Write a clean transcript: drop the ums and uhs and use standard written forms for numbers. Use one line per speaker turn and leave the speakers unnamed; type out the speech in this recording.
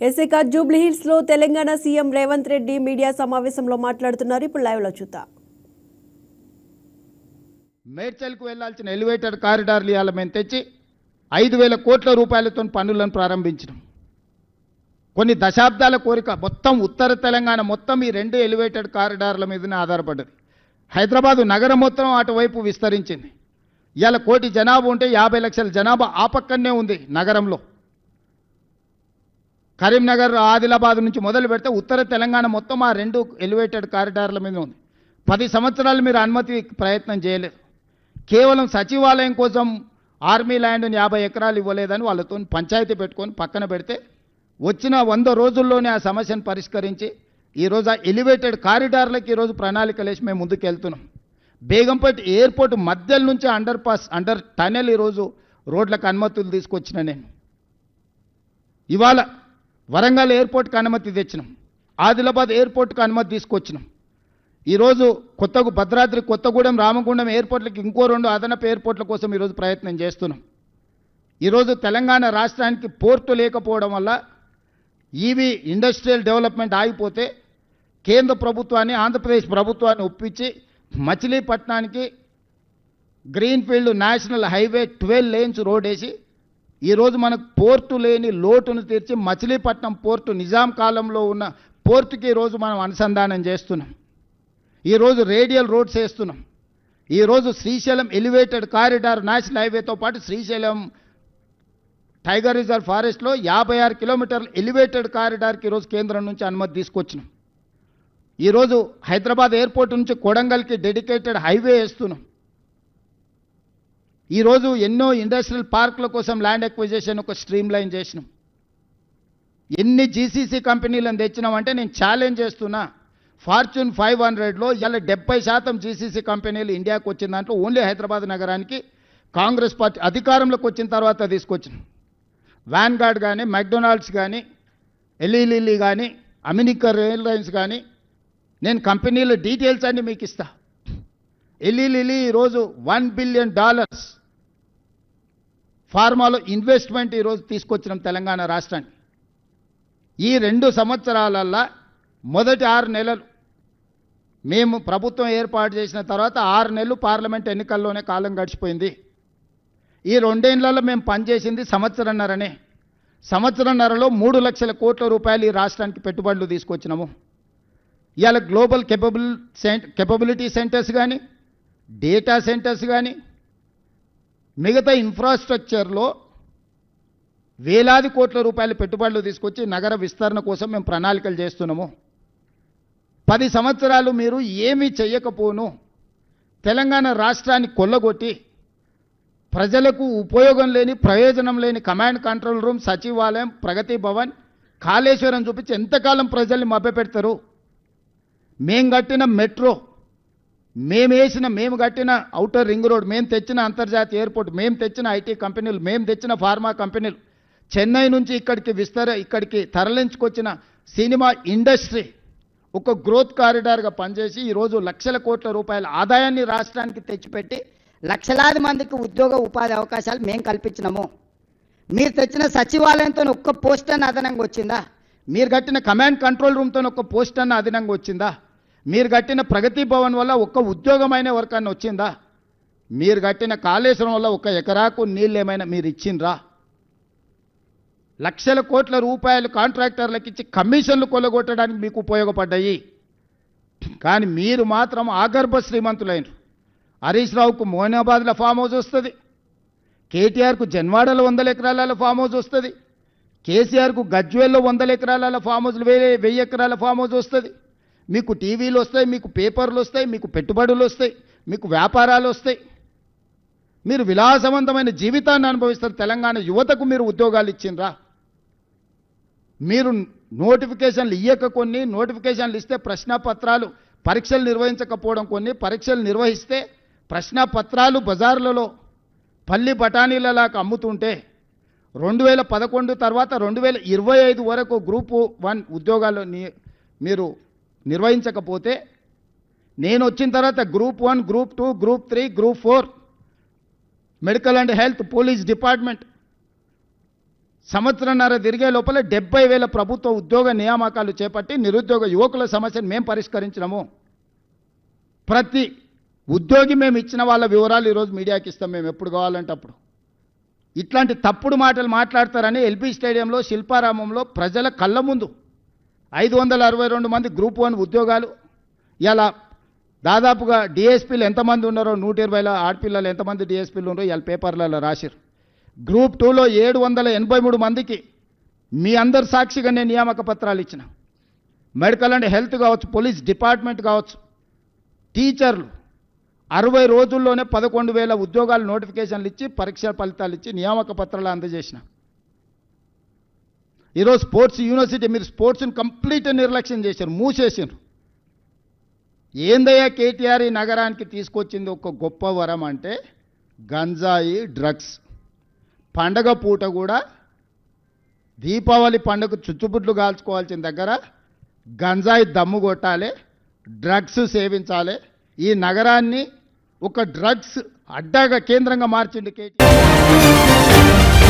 ఎస్ఏక జూబ్లీహిల్స్ లో Telangana CM Revanth Reddy media సమావేశంలో మాట్లాడుతున్నారు. ఇప్పుడు లైవ్ లో చూద్దాం.
మేడ్చల్కు వెళ్లాల్సిన ఎలివేటెడ్ కారిడార్లు ఇవాళ మేము తెచ్చి 5,000 కోట్ల రూపాయలతో పనులను ప్రారంభించినాం. కొన్ని దశాబ్దాల కోరిక మొత్తం ఉత్తర తెలంగాణ మొత్తం ఈ 2 ఎలివేటెడ్ కారిడార్ల మీదనే ఆధారపడ్డది. హైదరాబాదు నగరం మొత్తం అటువైపు విస్తరించింది. ఇవాళ 1 కోటి జనాభా ఉంటే 50 లక్షల జనాభా ఆ పక్కనే ఉంది నగరంలో. కరీంనగర్ ఆదిలాబాద్ నుంచి మొదలు పెడితే ఉత్తర తెలంగాణ మొత్తం ఆ 2 ఎలివేటెడ్ కారిడార్ల మీద ఉంది. 10 సంవత్సరాలు మీరు అనుమతి ప్రయత్నం చేయలేదు. కేవలం సచివాలయం కోసం ఆర్మీ ల్యాండ్ని 50 ఎకరాలు ఇవ్వలేదని వాళ్ళతో పంచాయతీ పెట్టుకొని పక్కన పెడితే వచ్చిన 100 రోజుల్లోనే ఆ సమస్యను పరిష్కరించి ఈరోజు ఆ ఎలివేటెడ్ కారిడార్లకు ఈరోజు ప్రణాళికలు వేసి మేము ముందుకు వెళ్తున్నాం. బేగంపేట ఎయిర్పోర్ట్ మధ్యలో నుంచి అండర్ టనెల్ ఈరోజు రోడ్లకు అనుమతులు తీసుకొచ్చిన నేను. ఇవాళ వరంగల్ ఎయిర్పోర్ట్కి అనుమతి తెచ్చినాం. ఆదిలాబాద్ ఎయిర్పోర్ట్కి అనుమతి తీసుకొచ్చినాం. ఈరోజు భద్రాద్రి కొత్తగూడెం రామగుండం ఎయిర్పోర్ట్లకి ఇంకో 2 అదనపు ఎయిర్పోర్ట్ల కోసం ఈరోజు ప్రయత్నం చేస్తున్నాం. ఈరోజు తెలంగాణ రాష్ట్రానికి పోర్టు లేకపోవడం వల్ల ఈవీ ఇండస్ట్రియల్ డెవలప్మెంట్ ఆగిపోతే కేంద్ర ప్రభుత్వాన్ని ఆంధ్రప్రదేశ్ ప్రభుత్వాన్ని ఒప్పించి మచిలీపట్నానికి greenfield national highway 12 lanes road వేసి ఈరోజు మనకు పోర్టు లేని లోటును తీర్చి మచిలీపట్నం పోర్టు నిజాం కాలంలో ఉన్న పోర్టుకి ఈరోజు మనం అనుసంధానం చేస్తున్నాం. ఈరోజు రేడియల్ రోడ్స్ వేస్తున్నాం. ఈరోజు శ్రీశైలం ఎలివేటెడ్ కారిడార్ నేషనల్ హైవేతో పాటు శ్రీశైలం టైగర్ రిజర్వ్ ఫారెస్ట్లో 56 కిలోమీటర్ల ఎలివేటెడ్ కారిడార్కి ఈరోజు కేంద్రం నుంచి అనుమతి తీసుకొచ్చినాం. ఈరోజు హైదరాబాద్ ఎయిర్పోర్ట్ నుంచి కొడంగల్కి డెడికేటెడ్ హైవే వేస్తున్నాం. ఈరోజు ఎన్నో ఇండస్ట్రియల్ పార్కుల కోసం ల్యాండ్ ఎక్విజిషన్ ఒక స్ట్రీమ్ లైన్ చేసినాం. ఎన్ని జీసీసీ కంపెనీలను తెచ్చినామంటే నేను ఛాలెంజ్ చేస్తున్నా, ఫార్చ్యూన్ 500లో ఇలా 70% జీసీసీ కంపెనీలు ఇండియాకు వచ్చిన దాంట్లో ఓన్లీ హైదరాబాద్ నగరానికి కాంగ్రెస్ పార్టీ అధికారంలోకి వచ్చిన తర్వాత తీసుకొచ్చినాం. వ్యాన్గార్డ్ కానీ, మెక్డొనాల్డ్స్ కానీ, ఎలీలిల్లీ కానీ, అమెరికన్ ఎయిర్లైన్స్ కానీ, నేను కంపెనీల డీటెయిల్స్ అన్ని మీకు ఇస్తా. ఎలీలిల్లీ ఈరోజు $1 బిలియన్ ఫార్మాలో ఇన్వెస్ట్మెంట్ ఈరోజు తీసుకొచ్చినాం తెలంగాణ రాష్ట్రానికి. ఈ 2 సంవత్సరాలల్లో మొదటి 6 నెలలు మేము ప్రభుత్వం ఏర్పాటు చేసిన తర్వాత 6 నెలలు పార్లమెంట్ ఎన్నికల్లోనే కాలం గడిచిపోయింది. ఈ 2 ఏళ్లలో మేము పనిచేసింది సంవత్సరన్నరనే. సంవత్సరన్నరలో 3 లక్షల కోట్ల రూపాయలు ఈ రాష్ట్రానికి పెట్టుబడులు తీసుకొచ్చినాము. ఇవాళ గ్లోబల్ కెపబిలిటీ సెంటర్స్ కానీ, డేటా సెంటర్స్ కానీ, మిగతా ఇన్ఫ్రాస్ట్రక్చర్లో వేలాది కోట్ల రూపాయల పెట్టుబడులు తీసుకొచ్చి నగర విస్తరణ కోసం మేము ప్రణాళికలు చేస్తున్నాము. 10 సంవత్సరాలు మీరు ఏమీ చెయ్యకపోను తెలంగాణ రాష్ట్రాన్ని కొల్లగొట్టి ప్రజలకు ఉపయోగం లేని, ప్రయోజనం లేని కమాండ్ కంట్రోల్ రూమ్, సచివాలయం, ప్రగతి భవన్, కాళేశ్వరం చూపించి ఎంతకాలం ప్రజల్ని మభ్యపెడతారు? మేము కట్టిన మెట్రో, మేము కట్టిన ఔటర్ రింగ్ రోడ్, మేము తెచ్చిన అంతర్జాతీయ ఎయిర్పోర్ట్, మేము తెచ్చిన ఐటీ కంపెనీలు, మేము తెచ్చిన ఫార్మా కంపెనీలు, చెన్నై నుంచి ఇక్కడికి తరలించుకొచ్చిన సినిమా ఇండస్ట్రీ ఒక గ్రోత్ కారిడార్గా పనిచేసి ఈరోజు లక్షల కోట్ల రూపాయల ఆదాయాన్ని రాష్ట్రానికి తెచ్చిపెట్టి
లక్షలాది మందికి ఉద్యోగ ఉపాధి అవకాశాలు మేము కల్పించినాము. మీరు తెచ్చిన సచివాలయంతో ఒక్క పోస్ట్ అన్న అదనంగా వచ్చిందా?
మీరు కట్టిన కమాండ్ కంట్రోల్ రూమ్తో ఒక్క పోస్ట్ అన్న అదనంగా వచ్చిందా? మీరు కట్టిన ప్రగతి భవన్ వల్ల ఒక్క ఉద్యోగమైన ఎవరికన్నా వచ్చిందా? మీరు కట్టిన కాళేశ్వరం వల్ల 1 ఎకరాకు నీళ్ళు ఏమైనా మీరు ఇచ్చిండ్రా? లక్షల కోట్ల రూపాయలు కాంట్రాక్టర్లకు ఇచ్చి కమిషన్లు కొల్లగొట్టడానికి మీకు ఉపయోగపడ్డాయి. కానీ మీరు మాత్రం ఆగర్భ శ్రీమంతులైనరు. హరీష్ రావుకు మోయినాబాద్లో ఫామ్ హౌస్ వస్తుంది, కేటీఆర్కు జన్వాడలో 100 ఎకరాల ఫామ్ హౌస్ వస్తుంది, కేసీఆర్కు గజ్వేల్లో 100 ఎకరాల ఫామ్ హౌస్లు, 1000 ఎకరాల ఫామ్ హౌస్ వస్తుంది. మీకు టీవీలు వస్తాయి, మీకు పేపర్లు వస్తాయి, మీకు పెట్టుబడులు వస్తాయి, మీకు వ్యాపారాలు వస్తాయి. మీరు విలాసవంతమైన జీవితాన్ని అనుభవిస్తారు. తెలంగాణ యువతకు మీరు ఉద్యోగాలు ఇచ్చిండ్రా? మీరు నోటిఫికేషన్లు ఇయ్యక, కొన్ని నోటిఫికేషన్లు ఇస్తే ప్రశ్నపత్రాలు పరీక్షలు నిర్వహించకపోవడం, కొన్ని పరీక్షలు నిర్వహిస్తే ప్రశ్నపత్రాలు బజార్లలో పల్లి బఠానీలలాగా అమ్ముతుంటే 2011 తర్వాత 2025 వరకు గ్రూప్ 1 ఉద్యోగాలు మీరు నిర్వహించకపోతే, నేను వచ్చిన తర్వాత group 1, group 2, group 3, group 4, medical and health, police department, సంవత్సరంన్నర తిరిగే లోపల 70,000 ప్రభుత్వ ఉద్యోగ నియామకాలు చేపట్టి నిరుద్యోగ యువకుల సమస్యను మేము పరిష్కరించినాము. ప్రతి ఉద్యోగి మేము ఇచ్చిన వాళ్ళ వివరాలు ఈరోజు మీడియాకి ఇస్తాం మేము ఎప్పుడు కావాలంటే అప్పుడు. ఇట్లాంటి తప్పుడు మాటలు మాట్లాడతారని ఎల్బీ స్టేడియంలో శిల్పారామంలో ప్రజల కళ్ళ ముందు 562 మంది గ్రూప్ 1 ఉద్యోగాలు, ఇలా దాదాపుగా డిఎస్పీలు ఎంతమంది ఉన్నారో 120 ఆడపిల్లలు ఎంతమంది డిఎస్పీలు ఉన్నారో ఇలా పేపర్లలో రాశారు. గ్రూప్ 2లో 783 మందికి మీ అందరు సాక్షిగా నేను నియామక పత్రాలు ఇచ్చిన. మెడికల్ అండ్ హెల్త్ కావచ్చు, పోలీస్ డిపార్ట్మెంట్ కావచ్చు, టీచర్లు 60 రోజుల్లోనే 11,000 ఉద్యోగాలు నోటిఫికేషన్లు ఇచ్చి పరీక్ష ఫలితాలు ఇచ్చి నియామక పత్రాలు అందజేసిన. ఈరోజు స్పోర్ట్స్ యూనివర్సిటీ మీరు స్పోర్ట్స్ని కంప్లీట్ నిర్లక్ష్యం చేశారు, మూసేసారు. ఏందయ్యా కేటీఆర్ ఈ నగరానికి తీసుకొచ్చింది ఒక గొప్ప వరం అంటే గంజాయి డ్రగ్స్. పండగ పూట కూడా దీపావళి పండుగ చుచ్చుబుడ్లు కాల్చుకోవాల్సిన దగ్గర గంజాయి దమ్ము కొట్టాలి, డ్రగ్స్ సేవించాలి. ఈ నగరాన్ని ఒక డ్రగ్స్ అడ్డాగా కేంద్రంగా మార్చింది కేటీఆర్.